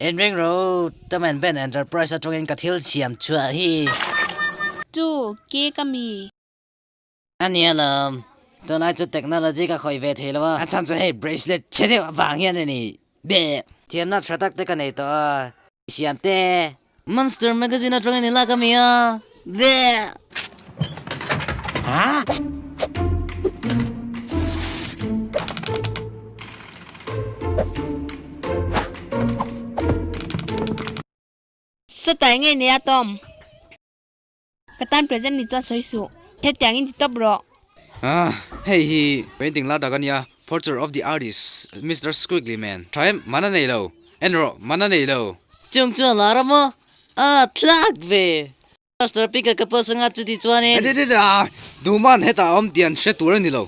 In ring road, the man Ben Enterprise at Ring Katil Siam Chua he. จู่เก้ก็มี อันนี้ล่ะตอนนั้นจะเทคโนโลยีก็ค่อยเวทีแล้วว่าอาจารย์จะให้ bracelet เช่นเดียวกับวางอย่างนี้เด็กเทียมนัดชัดตักกันในตัวเสียมเต้ Monster Magazine ตรงนี้ล่ะก็มีอ่ะเด็กฮะสไตล์ไงเนี่ยตอมกระตันเปรซนี่จอดสวยสุเฮ็ดอย่างนี้ที่ตบรอhey painting la daga niya portrait of the artist Mr. Squiggly Man try mana nei lo enro mana nei lo จงจ้าลาละมั้งทลักเว Master Pick กับผู้สังกัดจุดที่จวนนี่ ดูมันเฮตาอมเตียนเชตัวนี่lo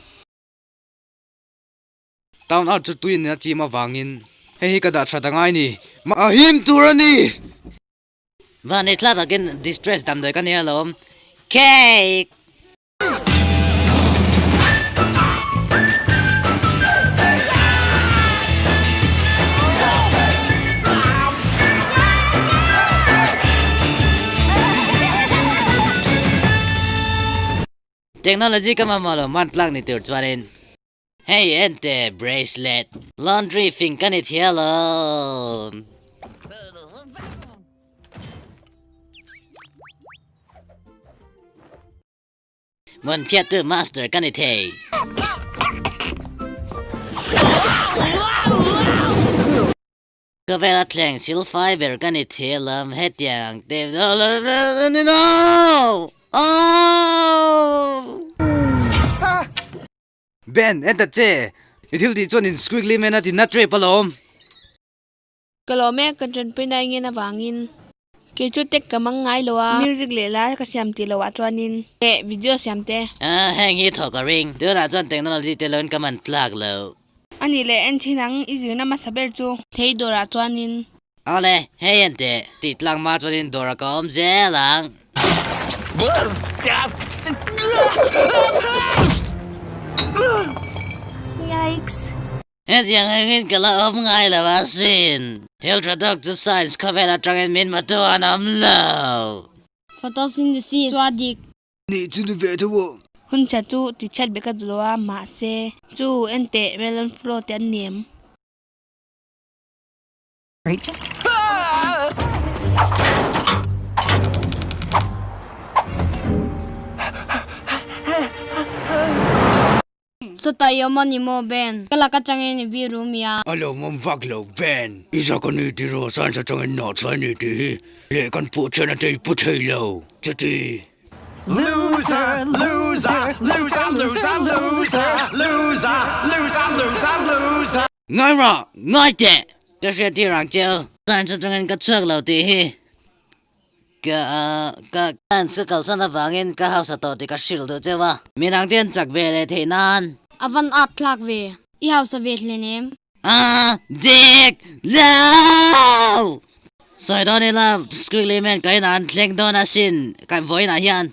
town art จุดตุยนี่จีมาวางอินเฮ้ยกระดาษชาตังไงนี่มาหิมตัวนี่วันนี้ทลักกัน distress ดำโดยกันเนี่ยลม cake Technology ka mamalo mantlang ni Tirtwarin. Hey ente bracelet. Laundry finkan it yellow. Mon theater master kan it hey. Kavela tleng sil fiber kan it helam het yang. No! Oh! Ben enta che ithil di chon in Squiggly Man at in natre palom กะโลแม่กันจนไปได้เงินวางินเกจุเต็กกะมังไงลัวมิวสิกเลล่ากะเสียมติลวะจวนินเอวิดีโอเสียมเตแห่งฮีทอกริงเดี๋ยวน่าจวนเทคโนโลยีเตลอนกะมันพลากแล้วอันนี้แหละอันที่นังอีจือนามาสเบรจูเทยโดราจวนินเอาเลยเฮ้ยเตติดลังมาจวนินโดรากอมเจลังYikes. เฮ็ดยังไงกินกะละอมง่ายละวะสินเทลทรดอกจุไซน์คาเวลาจังเอ็นมินมาตัวน้ำเลว ฟอโตซินเทซิสจวดิก นี่จุดเวทวะ หุ่นชะจูติชัดเบกะดลัวมาเซจูเอ็นเตเวลอนฟลอเตนเนียมสไตล์ยอมันนิโมเบนกะละกะจังเอ็นวิรูมียาอโลมฟักโลเบนอีสักคนนี้ที่รอสันจะจังเอ็นนอทสันนี่ที่เล่กันพูดชนะใจพูดให้เราจะที่ Loser, loser, loser, loser, loser, loser, loser, loser, loser. ง่ายละง่ายแต่ก็เสียที่รังเจ้าสันจะจังเอ็นก็เชือกเราตีก็การสกัดสันตะฟังเงินก็เฮาสตอติก็ชิลดูเจ้าว่ามีนางเตียนจากเวเลที่นั่นอวันอัตลักเวอีเฮาสเวทเลเนมเด็กแล้วสอยดอนนี่ละสกุลเลแมนก็นานเล็งโดนสินกันไว้นะยัน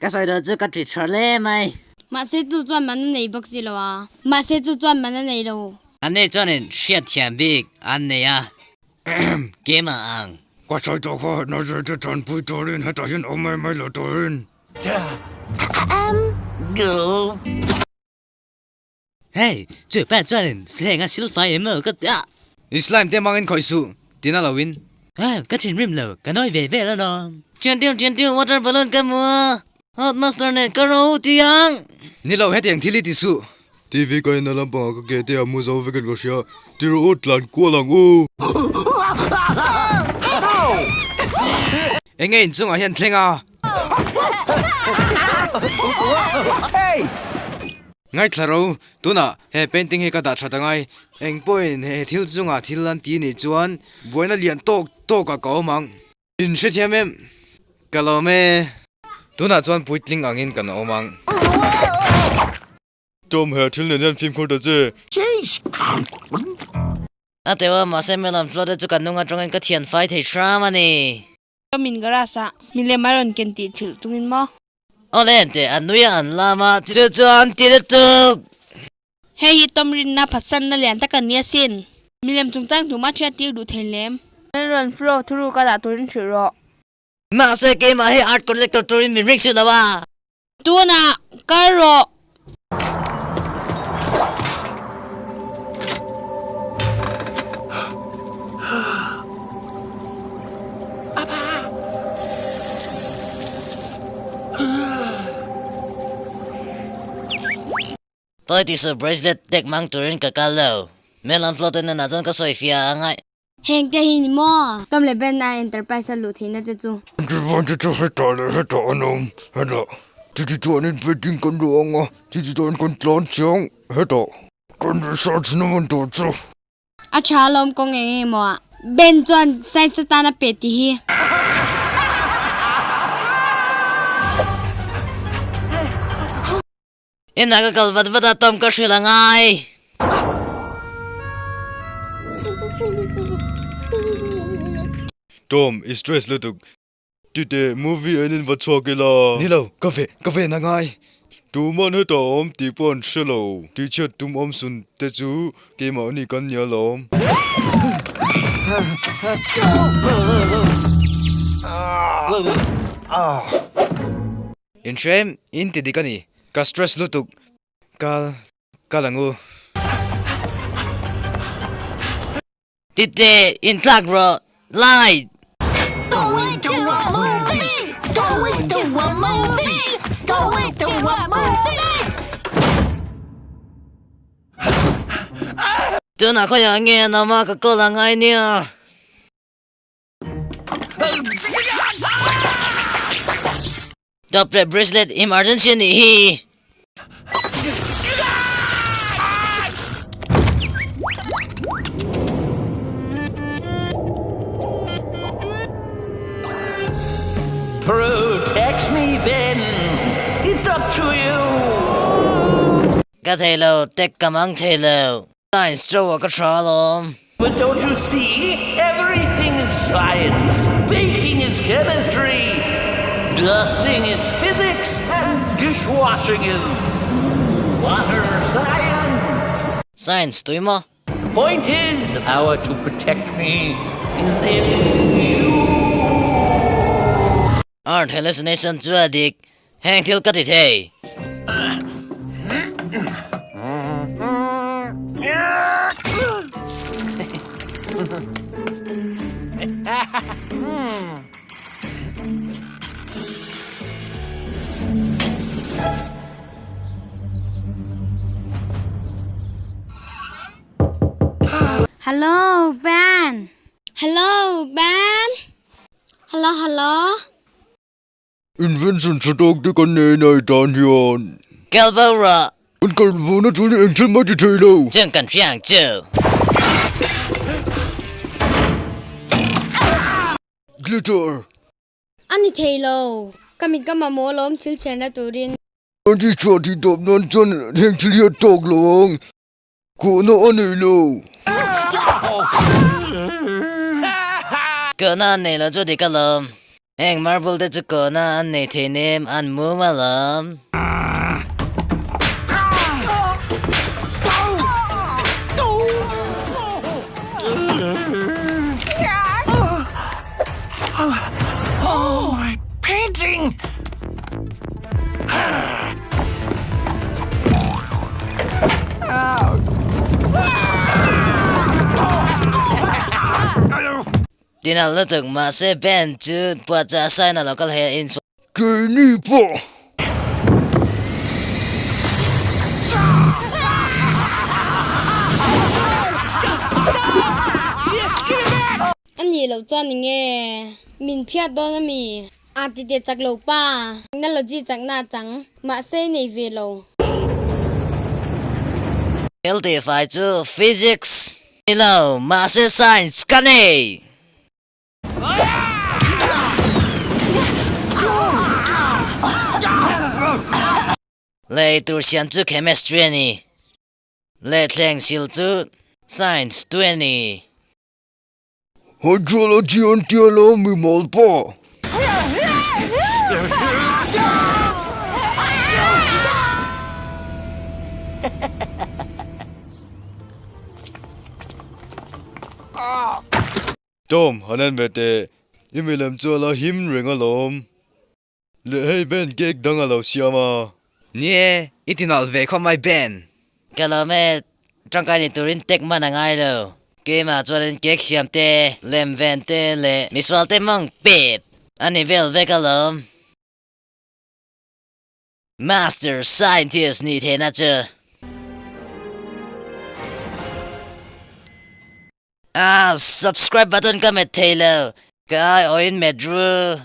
ก็สอยดอนจะกัดทริชเล่ไหมมาเซจูจวนมันในบักซิโลอ่ะมาเซจูจวนมันในโลอันนี้จวนนี่เชียดเทียนบิ๊กอันนี้อ่ะเกมอ่างก็ใช่ตัวเขาน่าจะทำพูดตัวเองให้ตัวเองเอาไม่หลุดตัวเองGo. เฮ้ยช่วยแปลจวนนี่เสียงซิลไฟเมื่อก็อ่ะอิสลามเต็มมังเงินคอยสู้ที่นั่นเราวินก็ชินริมเลยก็น้อยเว่แล้วน้องเจียนเตียววอเตอร์บอลลูนกันมัวฮอตมาสเตอร์เน็ตก็รู้ที่ยังนี่เราเฮ็ดอย่างที่ลิติสุทีวีก็ยังลำบากก็เกตยามูซาวิกันก็เชียที่รู้อุดหลังกัวหลังอูเอ็งไงจงอาเห็นเทงอ่ะไงทารู้ตัวน่ะเฮ้เป็นติ้งเฮกระดาษชัดไงเอ็งป่วยเฮ้ทิลจงอาทิลลันตีนี่จวนบัวน่ะเลียนโตกับเก่ามังอินเสียเทียมกะโลเมตัวน่ะจวนปุยติ้งอ่างอินกันเอามังจมเฮ้ทิลเนี่ยฟิล์มคนเดียวเจ้แต่ว่ามาเซมิลันฟลอดจะกันนุ่งตรงนั้นก็เทียนไฟที่ทรามันนี่ก็มินกราซะมิเลมารอนเกนติถิลตุงินมอโอเล่นแต่อันนู้นอันลามาจะจวนติดตุกเฮ้ย ต้มรินนาผัดสันนาเหลียนตะกันเนียสินมีเลมจุงตั้งถูมาเชียติวดูเทเลมนั่นรันฟลอทุรุกระดาตุรินชิโรมาเซเกมาให้อาร์ตคอลเลกเตอร์ตัวนี้ริกสุดแล้ววะตัวน่ะการโรปอยที่สุด bracelet เด็กมังตัวนี้กับกันแล้วเมลันฟลอตนั้นน่ะจนก็สวยเฟียง่ายเฮงจะหินมอกำเลยเป็นนายเอ็นเตอร์ไพรส์ลูทีนั่นจูจะวันจะให้ต่อเลยให้ต่อนมให้ต่อที่ตัวนี้เป็นดิ้งกันดวงอ่ะที่ตัวนี้กันร้อนจังให้ต่อกันจะสอนฉันมันตัวจ้ะอาชาลมกงเองมัวเบนจวนไซสตานาเปติฮีอินนักก็วัดต้มก็ชื่อละไงTom, is stress lo tuk. Today movie anin va chokela. Nilo, cafe na ngai. Tu man he tom ti pon shelo. Ti chat tum om sun te chu ke ma ni kan ya lom. In shame in ti dikani. Ka stress lo tuk. Kalangu. Tite in tlag bro. Light. Going to a movie! Going to a movie! Going to a movie! Tôi nào có nhà nghe nào mà có cô là ngay nè. Double bracelet emergency nè. Protect me then. It's up to you. Cái thầy lâu, tech cầm ăn thầy lâu. Science cho cái trò lắm. But don't you see? Everything is science. Baking is chemistry. Dusting is physics. And dishwashing is water science. Science tụi mà. Point is, the power to protect me is in you. Art hallucination chưa địch. Hang thiếu cái thầy. Hello, Ben. Hello, Ben. Hello. Invention sa dog di kan nenay tan yan. Galvora. Ang kalbo na tuloy ang sa matitilo. Chân cần chàng chờ. Glitter. Ani Taylor. Kami kama mo lom til chena turin. Ang di siya di top nan chan heng siliya tog lang. Kuna anilo. Cơ na này là cho đi cái lầm. Hang marble để cho cơ na anh này thì nem anh mua mà lầm. Oh, my painting! Đi nào lỡ tưởng mà sẽ bèn chứ bữa trả sai nào có thể in số. Kay ni po. Ani lo cho ni nghe. Min phiat đó na mi. À thì để chắc lâu pa. Nên lo gì chắc na chẳng. Mà sẽ này về lâu. Healthy phải chứ physics. Đi nào mà sẽ science cái này. Lê tu xiêm chú chemistry nè. Lê thèng xìl chú science tuệ nè. Hydrology ang tiyalo mi mal pa. Tom hanan bete imilam cho la him ring alom le hey ben gek dang alo siama nie itinal ve kho mai ben Kalome trong cái này turin tek mà ngay đâu cái mà cho đến kek xiêm te lem ven te le misual te mong pet anh ấy về kalom Master Scientist ni thế nào chứ subscribe button ka met Taylor cái oi in medru